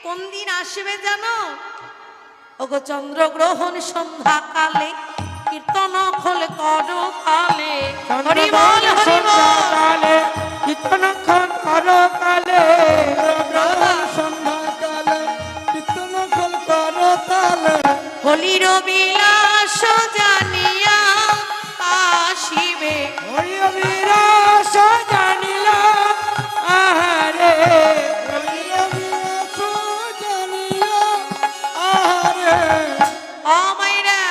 কোন দিন আসবে জানো? ওগো চন্দ্রগ্রহণ সন্ধ্যাকালে কীর্তন খোল করো কালে, হরি বল হরি বল। কীর্তন খোল করো কালে, সন্ধ্যাকালে কীর্তন খোল করো কালে। হলির বিলাস জানিয়া আসিবে, হরির বিলাস জানিলা আহারে, হরির বিলাস জানিলা আহারে। অমাইরা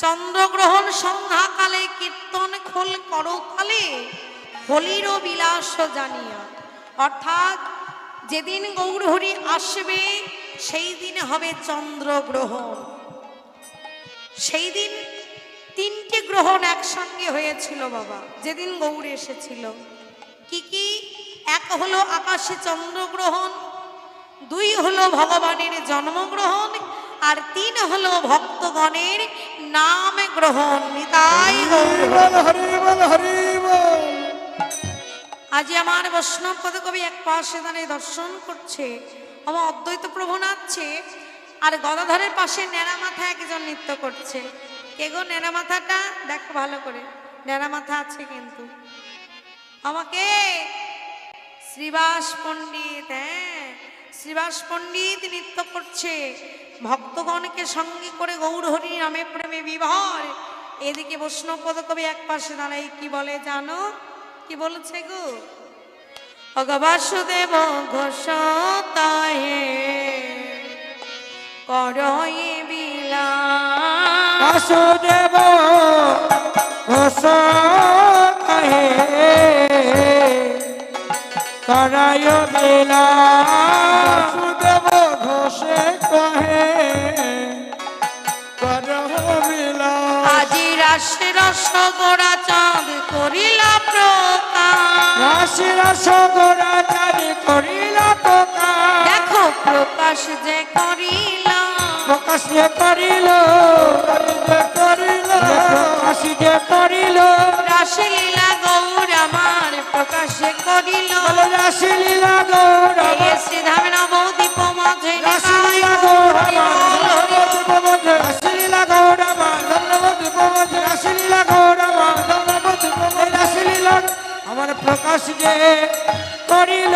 চন্দ্রগ্রহণ সন্ধ্যাকালে কীর্তন খোল করো কালে, হলির বিলাস জানিয়া, অর্থাৎ যেদিন গৌরহরি আসবে সেই দিন হবে চন্দ্রগ্রহণ। সেই দিন তিনটে গ্রহণ একসঙ্গে হয়েছিল বাবা, যেদিন গৌর এসেছিল। কি কি? এক হলো আকাশে চন্দ্রগ্রহণ, দুই হলো ভগবানের জন্মগ্রহণ, আর তিন হলো ভক্তগণের নাম গ্রহণ। নিতাই গৌর হরি বল হরি বল। আজ আমার বৈষ্ণব পদকবি এক পাশে দাঁড়িয়ে দর্শন করছে, আমার অদ্বৈত প্রভু নাচছে, আর গদাধরের পাশে ন্যাড়া মাথা একজন নৃত্য করছে। কে গো ন্যাড়া মাথাটা? দেখো ভালো করে, ন্যাড়া মাথা আছে কিন্তু। আমাকে শ্রীবাস পণ্ডিত, হ্যাঁ শ্রীবাস পণ্ডিত নৃত্য করছে, ভক্তগণকে সঙ্গে করে গৌরহরি নামে প্রেমে বিভোর। এদিকে বৈষ্ণব পদকবি এক পাশে দাঁড়াই কি বলে জানো? কি বলেছে গো? অগ বাসুদেব ঘোষ তাহে করয়ে বিলাস, বাসুদেব ঘোষ কহে করায় বিলাস। বাসুদেব ঘোষে কহে করহ বিলাস। আজি রাশি রস গোড়া চাঁদ করিলা প্রকাশ, রাশি রস গোড়া চাঁদ করিলা প্রকাশ। দেখো প্রকাশ যে করিলা, প্রকাশ যে করিল, প্রকাশ যে করিল। রাশি লীলা গৌর আমার প্রকাশে করিল, রাশি লীলা গৌর এই শ্রীধামে নবদ্বীপ মাঝে রাসলীলা গৌর রাসলীলা গৌর রাসলীলা গৌর রাসলীলা আমার প্রকাশ যে করিল।